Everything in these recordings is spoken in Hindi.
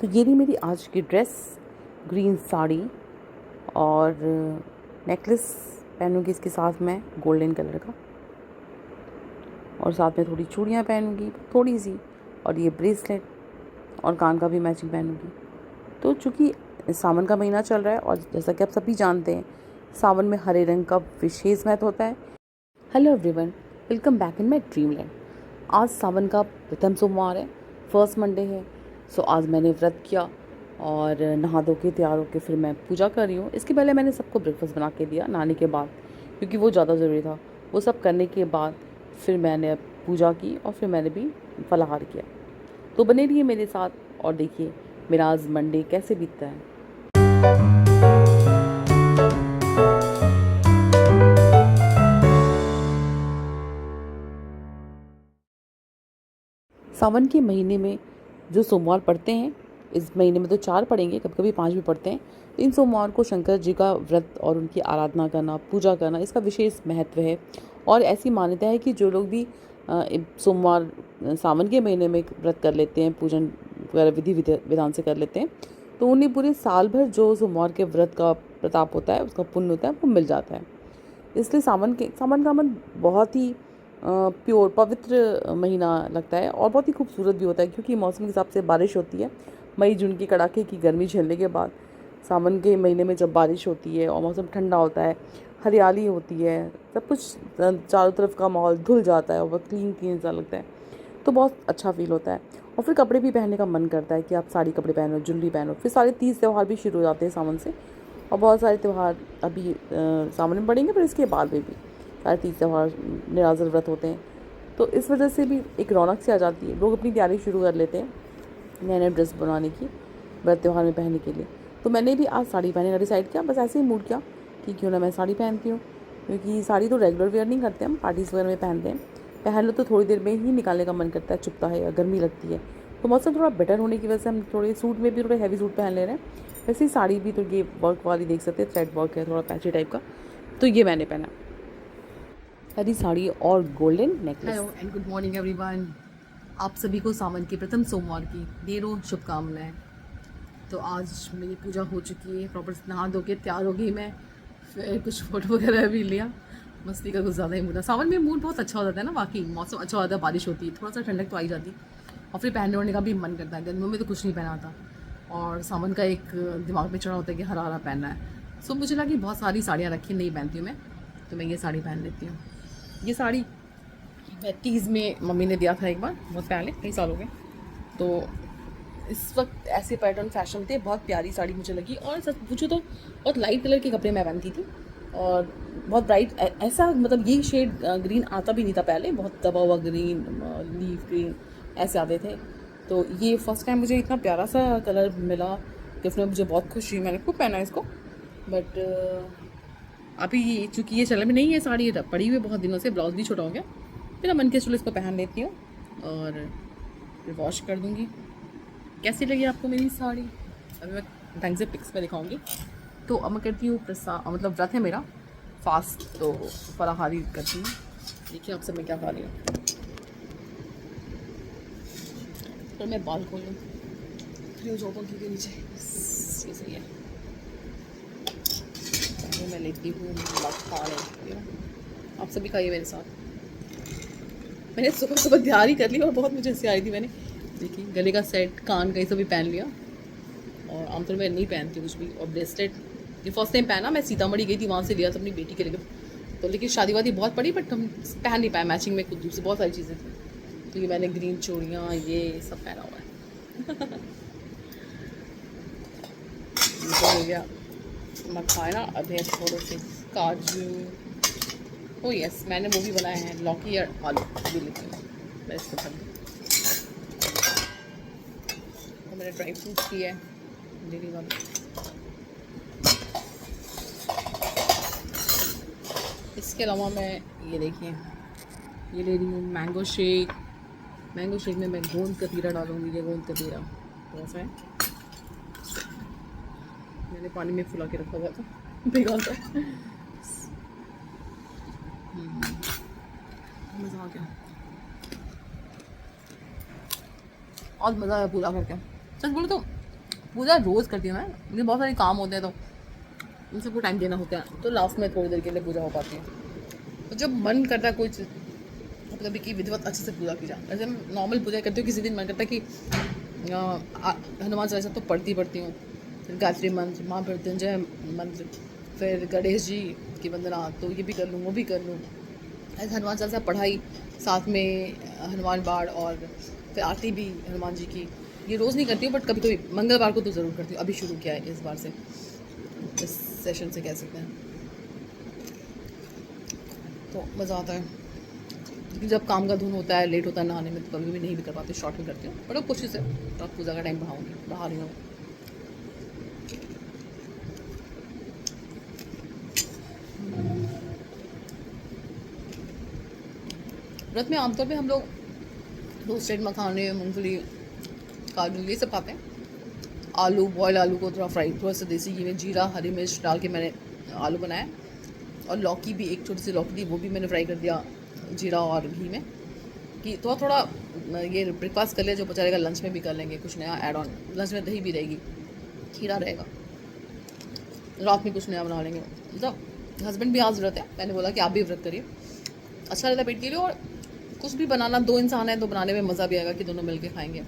तो ये रही मेरी आज की ड्रेस, ग्रीन साड़ी और नेकलेस पहनूंगी इसके साथ में गोल्डन कलर का, और साथ में थोड़ी चूड़ियाँ पहनूंगी थोड़ी सी, और ये ब्रेसलेट और कान का भी मैचिंग पहनूंगी। तो चूँकि सावन का महीना चल रहा है और जैसा कि आप सभी जानते हैं, सावन में हरे रंग का विशेष महत्व होता है। Hello everyone, welcome back in my dream land. आज सावन का प्रथम सोमवार है, फर्स्ट मंडे है। सो आज मैंने व्रत किया और नहा धो के तैयार होकर फिर मैं पूजा कर रही हूँ। इसके पहले मैंने सबको ब्रेकफास्ट बना के दिया नहाने के बाद, क्योंकि वो ज़्यादा ज़रूरी था। वो सब करने के बाद फिर मैंने पूजा की और फिर मैंने भी फलाहार किया। तो बने रहिए मेरे साथ और देखिए मेरा आज मंडे कैसे बीतता है। सावन के महीने में जो सोमवार पड़ते हैं, इस महीने में तो 4 पड़ेंगे, कभी कभी 5 भी पड़ते हैं। तो इन सोमवार को शंकर जी का व्रत और उनकी आराधना करना, पूजा करना, इसका विशेष महत्व है। और ऐसी मान्यता है कि जो लोग भी सोमवार सावन के महीने में व्रत कर लेते हैं, पूजन वगैरह विधि विधान से कर लेते हैं, तो उन्हें पूरे साल भर जो सोमवार के व्रत का प्रताप होता है, उसका पुण्य होता है, वो मिल जाता है। इसलिए सावन का मन बहुत ही प्योर पवित्र महीना लगता है और बहुत ही खूबसूरत भी होता है, क्योंकि मौसम के हिसाब से बारिश होती है। मई जून की कड़ाके की गर्मी झेलने के बाद सावन के महीने में जब बारिश होती है और मौसम ठंडा होता है, हरियाली होती है, सब कुछ चारों तरफ का माहौल धुल जाता है और बहुत क्लीन क्लीन सा लगता है, तो बहुत अच्छा फील होता है। और फिर कपड़े भी पहनने का मन करता है कि आप साड़ी कपड़े पहनो, ज्वेलरी पहनो। फिर सारे 30 त्यौहार भी शुरू हो जाते हैं सावन से, और बहुत सारे त्यौहार अभी सावन में पड़ेंगे, पर इसके बाद में भी सारे 30 त्यौहार निराजल व्रत होते हैं। तो इस वजह से भी एक रौनक सी आ जाती है, लोग अपनी तैयारी शुरू कर लेते हैं नए नए ड्रेस बनवाने की व्रत त्यौहार में पहनने के लिए। तो मैंने भी आज साड़ी पहनने का डिसाइड किया, बस ऐसे ही मूड किया कि क्यों ना मैं साड़ी पहनती हूँ, क्योंकि साड़ी तो रेगुलर वेयर नहीं करते हम, पार्टीज़ वगैरह में पहनते हैं। पहन लो तो थोड़ी देर में ही निकालने का मन करता है, चुभता है या गर्मी लगती है। तो मौसम थोड़ा बेटर होने की वजह से हम थोड़े सूट में भी थोड़े हैवी सूट पहन ले रहे हैं। वैसे ही साड़ी भी तो ये वर्क वाली देख सकते हैं, थ्रेड वर्क है, थोड़ा पैची टाइप का, तो ये मैंने पहना हरी साड़ी और golden necklace. Hello and good morning everyone. आप सभी को सावन के प्रथम सोमवार की ढेरों शुभकामनाएं। तो आज मेरी पूजा हो चुकी है, प्रॉपर नहा धो के तैयार हो गई मैं, फिर कुछ फोटो वगैरह भी लिया। मस्ती का कुछ ज़्यादा ही मूड है। सावन में मूड बहुत अच्छा हो जाता है ना, वाकई मौसम अच्छा हो जाता है, बारिश होती है, थोड़ा सा ठंडक तो आई जाती और फिर पहनने ओढ़ने का भी मन करता है। गर्मियों में तो कुछ नहीं पहना था, और सावन का एक दिमाग में चढ़ा होता है कि हरा हरा पहनना है। सो मुझे लगा कि बहुत सारी साड़ियाँ रखी नहीं पहनती हूँ मैं, तो मैं ये साड़ी पहन लेती हूँ। ये साड़ी मैं 30 में मम्मी ने दिया था एक बार, बहुत पहले, कई साल हो गए। तो इस वक्त ऐसे पैटर्न फैशन थे, बहुत प्यारी साड़ी मुझे लगी। और सच पूछो तो बहुत लाइट कलर के कपड़े मैं पहनती थी, और बहुत ब्राइट ऐसा, मतलब ये शेड ग्रीन आता भी नहीं था पहले, बहुत दबा हुआ ग्रीन, लीफ ग्रीन ऐसे आते थे। तो ये फर्स्ट टाइम मुझे इतना प्यारा सा कलर मिला, गिफ्ट में मुझे बहुत खुशी हुई। मैंने खूब पहना इसको, बट अभी चूँकि ये चलन में नहीं है, साड़ी पड़ी हुई बहुत दिनों से, ब्लाउज भी छोटा हो गया। मेरा मन के चलो इसको पहन लेती हूँ और फिर वॉश कर दूँगी। कैसी लगी आपको मेरी साड़ी, अभी मैं ढंग से पिक्स में दिखाऊंगी। तो अब मैं करती हूँ मतलब व्रत है मेरा, फास्ट, तो फलाहारी करती हूँ। देखिए आप सब मैं क्या खा रही हूँ। तो मैं बाल खोल लूँ, फिर जो पंखी के नीचे, ये सही है। तो मैं लेती हूँ मखाने, आप सभी खाइए मेरे साथ। मैंने सुबह सुबह तैयारी कर ली और बहुत मुझे हंसी आई थी। मैंने देखिए गले का सेट, कान का, ये सब भी पहन लिया, और आमतौर में नहीं पहनती कुछ भी। और ब्रेसलेट ये फर्स्ट टाइम पहना, मैं सीतामढ़ी गई थी, वहाँ से लिया था अपनी बेटी के लिए। तो लेकिन शादी वादी बहुत पड़ी, बट हम पहन नहीं पाए मैचिंग में, कुछ दूसरी बहुत सारी चीज़ें थी। तो ये मैंने ग्रीन चूड़ियाँ ये सब पहना हुआ है। तो हो गया मखाना, अब है थोड़े से काजू। ओ यस, मैंने वो भी बनाए हैं, लौकी और आलू भी लेती हूँ मैं इसको कर दूँ। तो मैंने ड्राई फ्रूट्स भी है डेली वाले। इसके अलावा मैं ये देखिए ये ले रही हूँ मैंगो शेक। मैंगो शेक में मैं गोंद कतीरा डालूँगी, ये गोंद कतीरा थोड़ा सा है, मैंने पानी में फुला के रखा हुआ था, भिगा था। मज़ा आ गया, और मज़ा आया पूरा करके। सच बोलो तो पूजा रोज़ करती हूँ मैं, मुझे बहुत सारे काम होते हैं तो उन सबको टाइम देना होता है, तो लास्ट में थोड़ी देर के लिए पूजा हो पाती है। तो जब मन करता है कोई चीज़, कभी की विधिवत अच्छे से पूजा की जाए। ऐसे मैं नॉर्मल पूजा करती हूँ, किसी दिन मन करता है कि हनुमान चालीसा तो पढ़ती हूँ, फिर गायत्री मंत्र, माँ मृत्युंजय मंत्र, फिर गणेश जी की वंदना, तो ये भी कर लूँ, वो भी कर लूँ। ऐसे हनुमान चालीसा पढ़ाई, साथ में हनुमान बाण, और फिर आरती भी हनुमान जी की। ये रोज़ नहीं करती हूँ, बट कभी कभी मंगलवार को तो ज़रूर करती हूँ। अभी शुरू किया है इस बार से, इस सेशन से कह सकते हैं, तो मज़ा आता है। लेकिन जब काम का धुन होता है, लेट होता है नहाने में, तो कभी भी नहीं भी कर पाती, शॉर्ट में करती हूँ, बट अब कोशिश है तो पूजा का टाइम बढ़ा रही हूँ। व्रत में आमतौर पे हम लोग रोस्टेड मखाने, मूंगफली, काजू, ये सब खाते हैं। आलू, बॉयल आलू को थोड़ा सा देसी घी में जीरा, हरी मिर्च डाल के मैंने आलू बनाया, और लौकी भी, एक छोटी सी लौकी थी, वो भी मैंने फ्राई कर दिया जीरा और घी में, कि थोड़ा ये ब्रेकफास्ट कर लिया, जो बचा रहेगा लंच में भी कर लेंगे, कुछ नया ऐड ऑन। लंच में दही भी रहेगी, खीरा रहेगा, रात में कुछ नया बना लेंगे। मतलब हस्बैंड भी आज व्रत है, मैंने बोला कि आप भी व्रत करिए, अच्छा रहता है पेट के लिए, और कुछ भी बनाना, 2 इंसान हैं तो बनाने में मज़ा भी आएगा कि दोनों मिलके खाएंगे।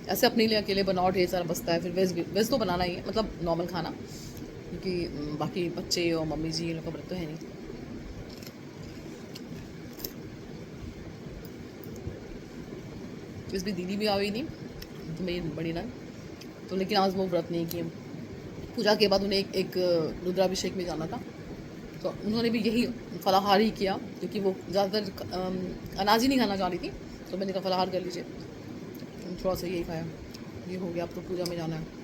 ऐसे अपने लिए अकेले बनाओ, ढेर सारा बचता है, फिर वेज तो बनाना ही है, मतलब नॉर्मल खाना, क्योंकि बाकी बच्चे और मम्मी जी, इन लोग का व्रत तो है नहीं। इस भी दीदी भी आ गई थी, तो मेरी बड़ी नन, तो लेकिन आज वो व्रत नहीं किए। पूजा के बाद उन्हें एक रुद्राभिषेक में जाना था, तो उन्होंने भी यही फलाहार ही किया, क्योंकि वो ज़्यादातर अनाज ही नहीं खाना चाह रही थी, तो मैंने कहा फलाहार कर लीजिए, थोड़ा सा यही खाया, ये हो गया, अब तो पूजा में जाना है।